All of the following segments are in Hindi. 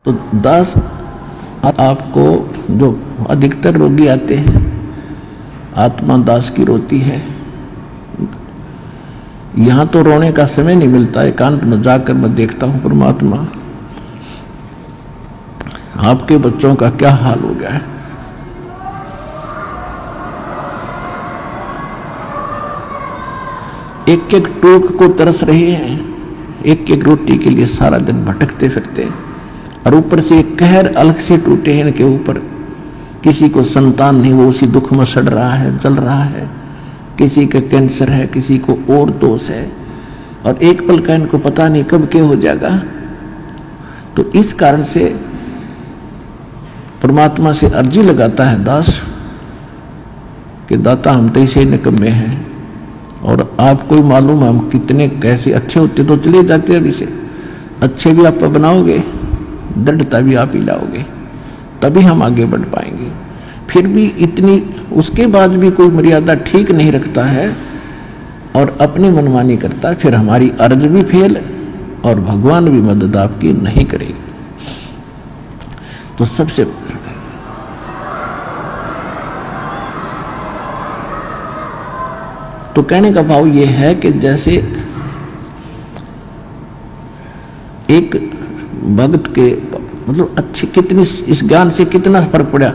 तो दास आपको जो अधिकतर रोगी आते हैं, आत्मा दास की रोती है। यहां तो रोने का समय नहीं मिलता, एकांत में जाकर मैं देखता हूं परमात्मा आपके बच्चों का क्या हाल हो गया है। एक एक टूक को तरस रहे हैं, एक एक रोटी के लिए सारा दिन भटकते फिरते, और ऊपर से एक कहर अलग से टूटे हैं इनके ऊपर। किसी को संतान नहीं, वो उसी दुख में सड़ रहा है, जल रहा है। किसी का कैंसर है, किसी को और दोष है, और एक पल का इनको पता नहीं कब क्या हो जाएगा। तो इस कारण से परमात्मा से अर्जी लगाता है दास कि दाता हम तो इसे निकम्मे हैं, और आपको मालूम हम कितने कैसे अच्छे होते तो चले जाते अभी से। अच्छे भी आप बनाओगे, दृढ़ता भी आप ही लाओगे, तभी हम आगे बढ़ पाएंगे। फिर भी इतनी उसके बाद भी कोई मर्यादा ठीक नहीं रखता है और अपनी मनमानी करता है, फिर हमारी अर्ज भी फेल और भगवान भी मदद आपकी नहीं करेगी। तो सबसे तो कहने का भाव यह है कि जैसे एक भक्त के मतलब अच्छी कितनी इस ज्ञान से कितना फर्क पड़ा।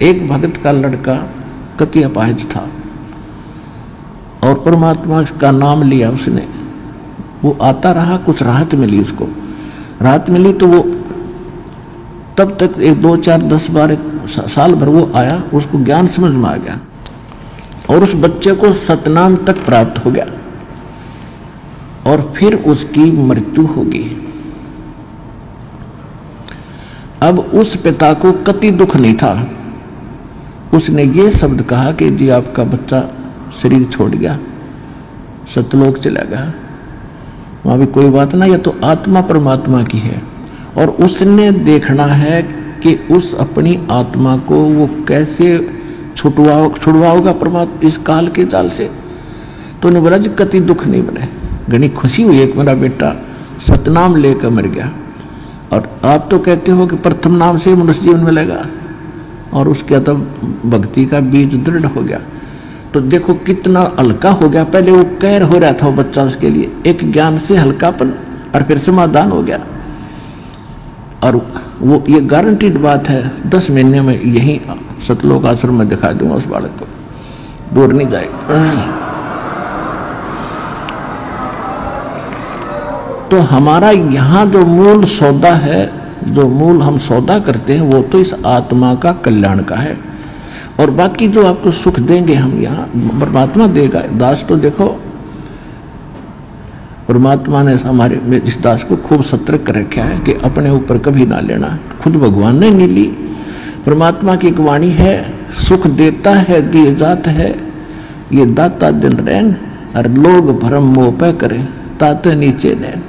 एक भक्त का लड़का कति अपाहिज था और परमात्मा का नाम लिया उसने, वो आता रहा, कुछ राहत मिली उसको। राहत मिली तो वो तब तक 1 2 4 10 12 साल भर वो आया, उसको ज्ञान समझ में आ गया और उस बच्चे को सतनाम तक प्राप्त हो गया, और फिर उसकी मृत्यु होगी। अब उस पिता को कति दुख नहीं था। उसने ये शब्द कहा कि जी आपका बच्चा शरीर छोड़ गया, सतलोक चला गया, वहां भी कोई बात ना, या तो आत्मा परमात्मा की है, और उसने देखना है कि उस अपनी आत्मा को वो कैसे छुड़वाओगा परमात्मा इस काल के जाल से। तो उन्हें बोला जी कति दुख नहीं बने, घनी खुशी हुई एक मेरा बेटा सतनाम लेकर मर गया। और आप तो कहते हो कि प्रथम नाम से मनुष्य जीवन मिलेगा, और उसके तब भक्ति का बीज दृढ़ हो गया। तो देखो कितना हल्का हो गया। पहले वो कहर हो रहा था वो बच्चा, उसके लिए एक ज्ञान से हल्कापन, और फिर समाधान हो गया। और वो ये गारंटीड बात है, 10 महीने में यही सतलोक आश्रम में दिखा दूंगा उस बालक को, दूर नहीं जाएगा। तो हमारा यहाँ जो मूल सौदा है, जो मूल हम सौदा करते हैं, वो तो इस आत्मा का कल्याण का है, और बाकी जो आपको सुख देंगे हम यहाँ परमात्मा देगा। दास तो देखो परमात्मा ने हमारे इस दास को खूब सतर्क कर रखा है कि अपने ऊपर कभी ना लेना। खुद भगवान ने नहीं ली, परमात्मा की एक वाणी है, सुख देता है दिए जात है, ये दाता दिन रैन, और लोग भरम मोह पे करें ताते नीचे नैन।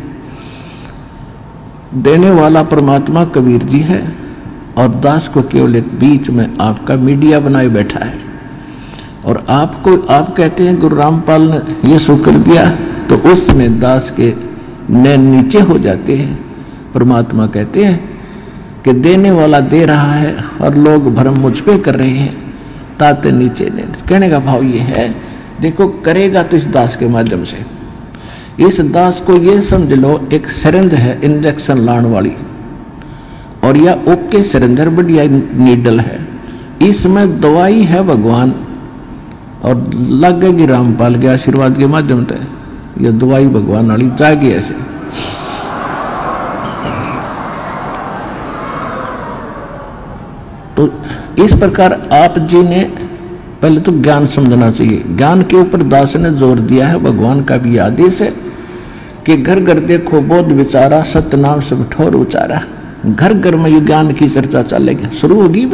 देने वाला परमात्मा कबीर जी है, और दास को केवल एक बीच में आपका मीडिया बनाए बैठा है। और आपको आप कहते हैं गुरु रामपाल ने ये सुख कर दिया, तो उसमें दास के नैन नीचे हो जाते हैं। परमात्मा कहते हैं कि देने वाला दे रहा है और लोग भरम मुझ पे कर रहे हैं ताते नीचे नैन। कहने का भाव ये है, देखो करेगा तो इस दास के माध्यम से। इस दास को ये समझ लो एक सिरिंज है इंजेक्शन लाने वाली, और यह ओके सिरिंजर बढ़िया नीडल है, इसमें दवाई है भगवान, और लगेगी रामपाल के आशीर्वाद के माध्यम से यह दवाई भगवान वाली जाएगी ऐसे। तो इस प्रकार आप जी ने पहले तो ज्ञान समझना चाहिए। ज्ञान के ऊपर दास ने जोर दिया है, भगवान का भी आदेश है कि घर घर देखो बोध विचारा, सत्य नाम सब ठोर उचारा। घर घर में ये ज्ञान की चर्चा चलेगी, शुरू होगी।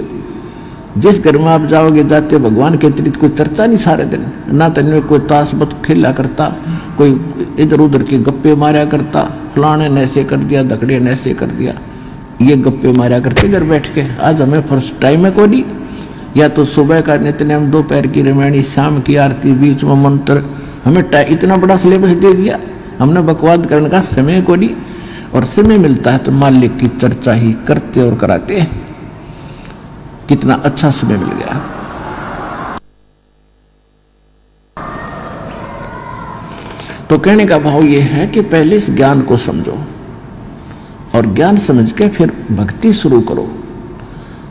जिस घर में आप जाओगे जाते भगवान के अतिरिक्त कोई चर्चा नहीं सारे दिन, ना तो इनमें कोई ताश बत खेला करता, कोई इधर उधर के गप्पे मारा करता, फलाने ने ऐसे कर दिया, धकड़े ने ऐसे कर दिया, ये गप्पे मारा करते घर बैठ के। आज हमें फर्स्ट टाइम है कोई, या तो सुबह का नित्यनेम, दोपहर की रामायणी, शाम की आरती, बीच में मंत्र, हमें इतना बड़ा सिलेबस दे दिया, हमने बकवाद करने का समय को नहीं। और समय मिलता है तो मालिक की चर्चा ही करते और कराते हैं। कितना अच्छा समय मिल गया। तो कहने का भाव यह है कि पहले इस ज्ञान को समझो और ज्ञान समझ के फिर भक्ति शुरू करो।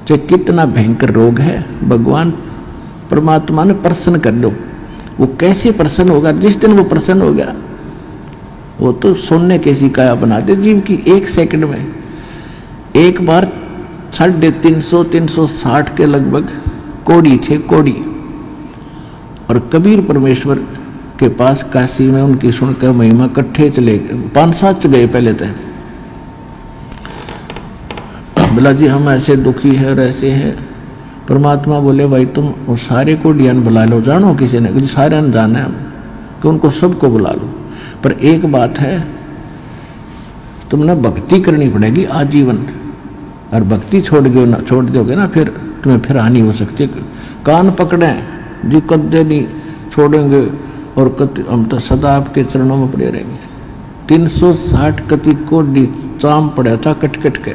चाहे कितना भयंकर रोग है, भगवान परमात्मा ने प्रसन्न कर लो। वो कैसे प्रसन्न होगा? जिस दिन वो प्रसन्न हो गया, वो तो सोने कैसी काया बना दे जीव की। एक सेकंड में एक बार 350-360 के लगभग कोड़ी थे, कोड़ी। और कबीर परमेश्वर के पास काशी में उनकी सुनकर महिमा इकट्ठे चले गए। 5-7 गए पहले तो। बोला जी हम ऐसे दुखी है और ऐसे हैं। परमात्मा बोले भाई तुम वो सारे को डियान बुला लो, जानो किसी ने, सारे ने जाना है कि उनको सबको बुला लो। पर एक बात है, तुमने भक्ति करनी पड़ेगी आजीवन। और भक्ति छोड़ दोगे ना फिर तुम्हें फिर हानि हो सकती है। कान पकड़े जी, कदे नहीं छोड़ेंगे और हम तो सदा आपके चरणों में पड़े रहेंगे। 360 कति कोडी चाम पड़ा था कट कट के,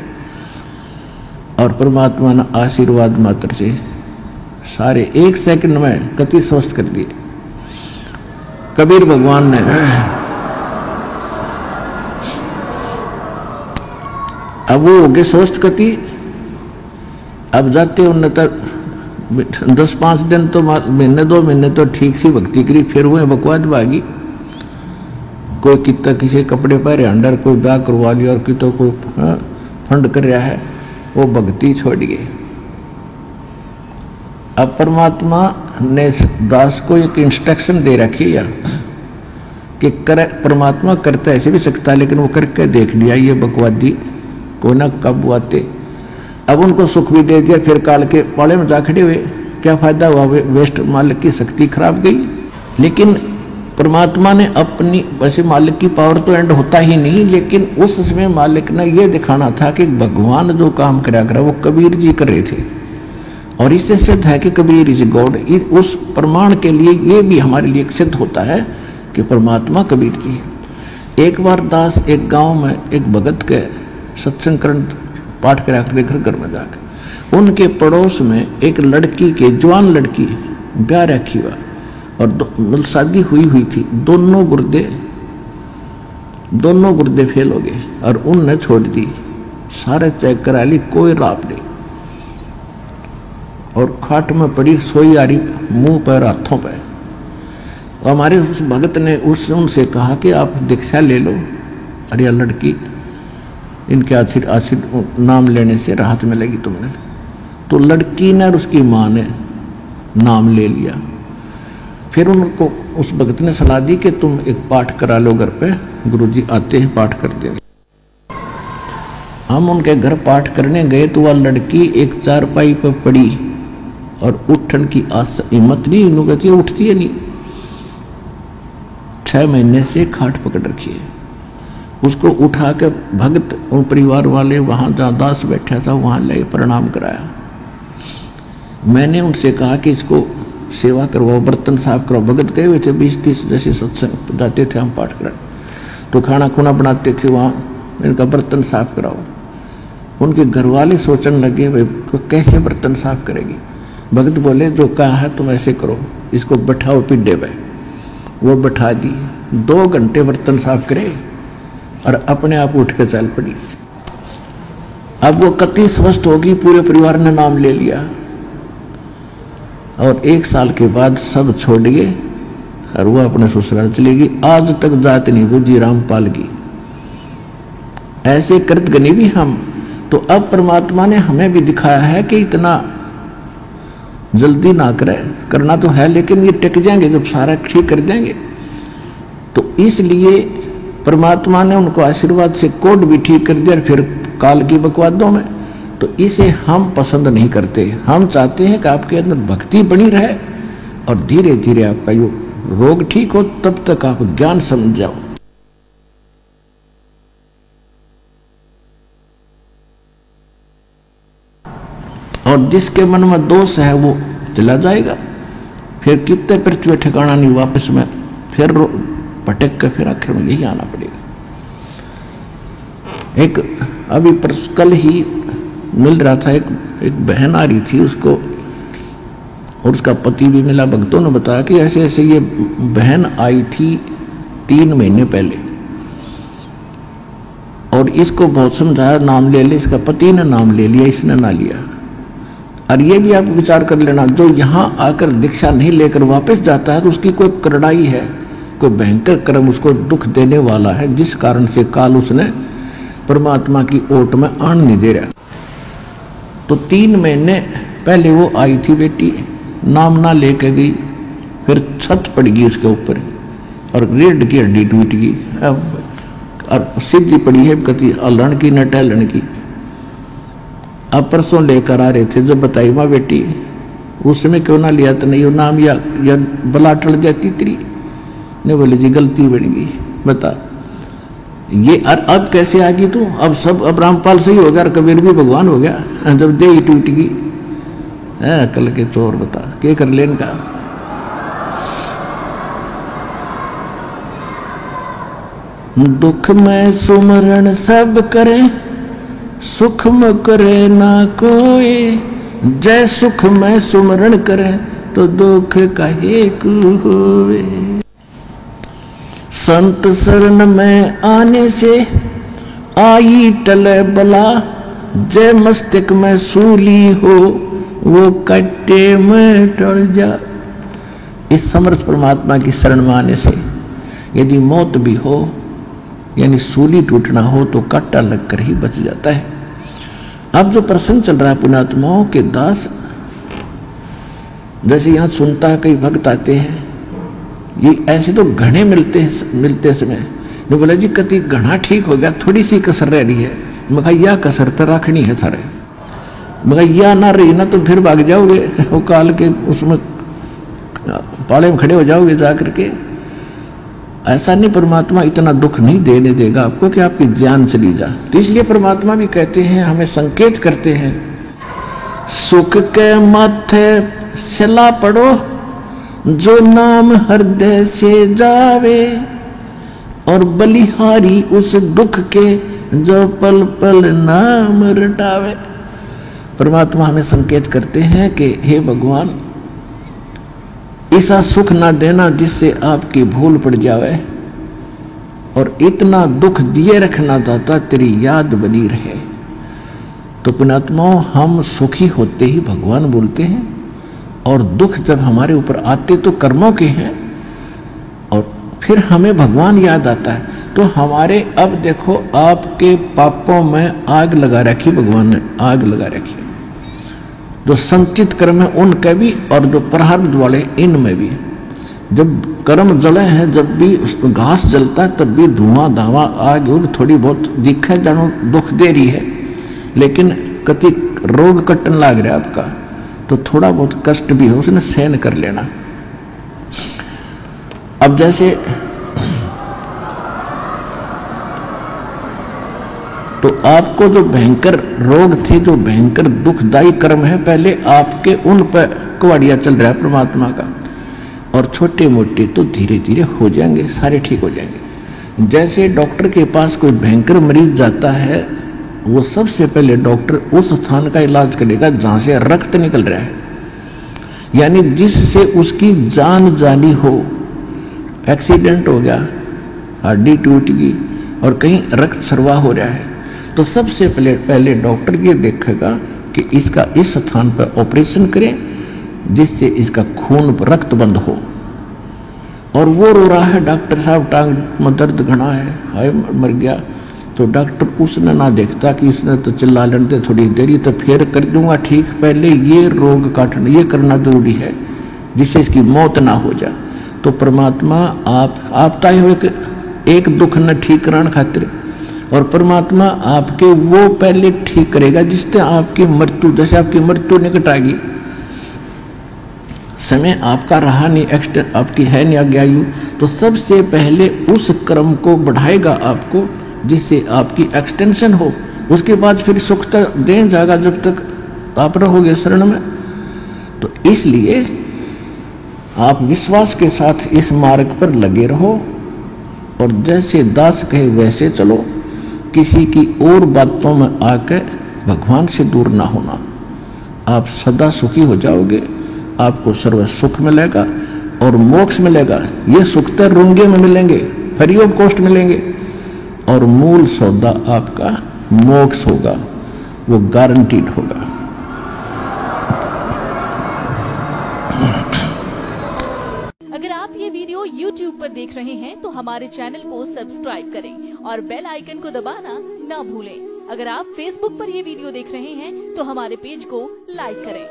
और परमात्मा ने आशीर्वाद मात्र से सारे एक सेकंड में कति स्वस्थ कर दिए। कबीर भगवान ने अब वो हो गए स्वस्थ कति। अब जाते उन्हें तक 10-5 दिन तो महीने 2 महीने तो ठीक सी भक्ति करी, फिर वो बकवाद भागी। कोई कितना किसी कपड़े पहरे अंडर, कोई ब्याह करवा लिया और कितो कोई फंड कर रहा है, वो भक्ति छोड़ गए। अब परमात्मा ने दास को एक इंस्ट्रक्शन दे रखी है कि परमात्मा करता ऐसे भी सकता है, लेकिन वो करके देख लिया ये बकवादी को ना कब आते। अब उनको सुख भी दे दिया, फिर काल के पाले में जा खड़े हुए। क्या फायदा हुआ? वेस्ट, मालिक की शक्ति खराब गई। लेकिन परमात्मा ने अपनी, वैसे मालिक की पावर तो एंड होता ही नहीं, लेकिन उस समय मालिक ने यह दिखाना था कि भगवान जो काम करा करा वो कबीर जी कर रहे थे। और इससे सिद्ध है कि कबीर इज गॉड। उस प्रमाण के लिए ये भी हमारे लिए सिद्ध होता है कि परमात्मा कबीर जी है। एक बार दास एक गांव में एक भगत के सत्संग करण पाठ करा कर घर में जाकर उनके पड़ोस में एक लड़की के, जवान लड़की, ब्याह रखी हुआ और शादी हुई थी। दोनों गुर्दे फेल हो गए और उनने छोड़ दी। सारे चेक करा ली, कोई राप नहीं। और खाट में पड़ी सोई आ रही, मुंह पर हाथों पर। हमारे उस भगत ने उनसे कहा कि आप दीक्षा ले लो, अरे लड़की इनके आशीर्वाद नाम लेने से राहत मिलेगी तुमने। तो लड़की ने और उसकी माँ ने नाम ले लिया। फिर उनको उस भगत ने सलाह दी कि तुम एक पाठ करा लो घर पे, गुरुजी आते हैं पाठ करते हैं। हम उनके घर पाठ करने गए तो वह लड़की एक चारपाई पर पड़ी और उठन की हिम्मत नहीं, उन्होंने उठती है नहीं। 6 महीने से खाट पकड़ रखी है। उसको उठा के भगत और परिवार वाले वहां जहाँ दास बैठा था वहां ले प्रणाम कराया। मैंने उनसे कहा कि इसको सेवा करवाओ, बर्तन साफ कराओ। भगत गए हुए थे 20-30 जैसे सत्संग जाते थे हम पाठ कराने, तो खाना खुना बनाते थे वहाँ। इनका बर्तन साफ कराओ। उनके घर वाले सोचने लगे भाई कैसे बर्तन साफ करेगी। भगत बोले जो कहा है तुम ऐसे करो, इसको बैठाओ पिड्डे पे। वो बैठा दी, 2 घंटे बर्तन साफ करे और अपने आप उठ के चल पड़ी। अब वो कति स्वस्थ होगी, पूरे परिवार ने नाम ले लिया। और 1 साल के बाद सब छोड़ गए और वो अपने ससुराल चली गई। आज तक जात नहीं बुझी रामपाल की। ऐसे कृत गनी भी हम। तो अब परमात्मा ने हमें भी दिखाया है कि इतना जल्दी ना करे, करना तो है लेकिन ये टिक जाएंगे जब सारा ठीक कर देंगे। तो इसलिए परमात्मा ने उनको आशीर्वाद से कोड भी ठीक कर दिया, फिर काल की बकवादों में। तो इसे हम पसंद नहीं करते। हम चाहते हैं कि आपके अंदर भक्ति बनी रहे और धीरे धीरे आपका यो रोग ठीक हो, तब तक आप ज्ञान समझ जाओ। और जिसके मन में दोष है वो चला जाएगा। फिर कितने पृथ्वी ठिकाना नहीं, वापस में फिर भटक कर फिर आखिर में यही आना पड़ेगा। एक अभी कल ही मिल रहा था, एक बहन आ रही थी, उसको और उसका पति भी मिला। भक्तों ने बताया कि ऐसे ऐसे ये बहन आई थी 3 महीने पहले और इसको बहुत समझाया, नाम ले ले, इसका पति ने नाम ले लिया, इसने ना लिया। और ये भी आप विचार कर लेना, जो यहाँ आकर दीक्षा नहीं लेकर वापस जाता है तो उसकी कोई करड़ाई है, कोई भयंकर कर्म उसको दुख देने वाला है, जिस कारण से काल उसने परमात्मा की ओट में आन नहीं दे रहा। तो 3 महीने पहले वो आई थी बेटी, नाम ना लेके गई, फिर छत पड़ गई उसके ऊपर और रीढ़ की हड्डी टूट गई, और सीधी पड़ी है कति अलण की न टहलन की। अब परसों लेकर आ रहे थे, जब बताई माँ बेटी उस समय क्यों ना लिया, तो नहीं वो नाम या बला टल जाती तेरी। ने बोले जी गलती बन गई, बता ये अब कैसे आ गई तू? अब सब, अब रामपाल सही हो गया और कबीर भी भगवान हो गया, जब दे ही टूट गई। कल के चोर, बता क्या कर लेन का। दुख में सुमरण सब करे, सुख में करे ना कोई, जय सुख में सुमरण करे तो दुख काहे को होवे। संत शरण में आने से आई टले बला, जय मस्तक में सूली हो वो कट्टे में टल जा। इस समर्थ परमात्मा की शरण में आने से यदि मौत भी हो यानी सूली टूटना हो तो कांटा लगकर ही बच जाता है। अब जो प्रसंग चल रहा है पुण्यात्माओं के दास, जैसे यहाँ सुनता है कई भक्त आते हैं, ये ऐसे तो घने मिलते समय जो बोला जी कति घना ठीक हो गया, थोड़ी सी कसर रह रही है। मगर यह कसर तो रखनी है सारे, मगर यह ना रही ना तो फिर भाग जाओगे वो काल के उसमें पाले में खड़े हो जाओगे जा करके। ऐसा नहीं, परमात्मा इतना दुख नहीं देने देगा आपको कि आपकी जान चली जा। तो इसलिए परमात्मा भी कहते हैं, हमें संकेत करते हैं, सुख के माथे सला पड़ो जो नाम हृदय से जावे, और बलिहारी उस दुख के जो पल पल नाम रटावे। परमात्मा हमें संकेत करते हैं कि हे भगवान, ऐसा सुख ना देना जिससे आपकी भूल पड़ जावे, और इतना दुख दिए रखना दाता तेरी याद बनी रहे। तो पुण्यात्माओं, हम सुखी होते ही भगवान बोलते हैं, और दुख जब हमारे ऊपर आते तो कर्मों के हैं, और फिर हमें भगवान याद आता है। तो हमारे, अब देखो आपके पापों में आग लगा रखी, भगवान ने आग लगा रखी, जो संचित कर्म है उनके भी और जो प्रारब्ध वाले इनमें भी। जब कर्म जले हैं, जब भी घास जलता है तब भी धुआं धावा आग थोड़ी बहुत दिखे जानो दुख दे रही है, लेकिन कति रोग कटन लाग रहा है आपका, तो थोड़ा बहुत कष्ट भी हो उसने सहन कर लेना। अब जैसे तो आपको जो भयंकर रोग थे, जो भयंकर दुखदायी कर्म है, पहले आपके उन पर कुवाड़िया चल रहा है परमात्मा का, और छोटे मोटे तो धीरे धीरे हो जाएंगे, सारे ठीक हो जाएंगे। जैसे डॉक्टर के पास कोई भयंकर मरीज जाता है, वो सबसे पहले डॉक्टर उस स्थान का इलाज करेगा जहां से रक्त निकल रहा है, यानी जिससे उसकी जान जानी हो। एक्सीडेंट हो गया, हड्डी टूट गई और कहीं रक्त स्राव हो रहा है, तो सबसे पहले डॉक्टर ये देखेगा कि इसका इस स्थान पर ऑपरेशन करें जिससे इसका खून रक्त बंद हो। और वो रो रहा है, डॉक्टर साहब टांग में दर्द घना है, हाय मर गया, तो डॉक्टर उसने ना देखता कि उसने तो चिल्ला लड़ते थोड़ी देरी तो फिर कर दूंगा ठीक, पहले ये रोग काटना ये करना जरूरी है जिससे इसकी मौत ना हो जाए। तो परमात्मा आप ताए हुए एक दुख न ठीक कराने खातिर, और परमात्मा आपके वो पहले ठीक करेगा जिससे आपकी मृत्यु, जैसे आपकी मृत्यु निकट आ गई, समय आपका रहा नहीं, एक्सटेंड आपकी है नहीं आगे आयु, तो सबसे पहले उस कर्म को बढ़ाएगा आपको जिससे आपकी एक्सटेंशन हो। उसके बाद फिर सुख तक दे जाएगा जब तक आप रहोगे शरण में। तो इसलिए आप विश्वास के साथ इस मार्ग पर लगे रहो, और जैसे दास कहे वैसे चलो, किसी की और बातों में आकर भगवान से दूर ना होना। आप सदा सुखी हो जाओगे, आपको सर्व सुख मिलेगा और मोक्ष मिलेगा। ये सुख तो रुंगे में मिलेंगे, फ्री ऑफ कॉस्ट मिलेंगे, और मूल सौदा आपका मोक्ष होगा, वो गारंटीड होगा। अगर आप ये वीडियो YouTube पर देख रहे हैं तो हमारे चैनल को सब्सक्राइब करें और बेल आइकन को दबाना ना भूलें। अगर आप Facebook पर ये वीडियो देख रहे हैं तो हमारे पेज को लाइक करें।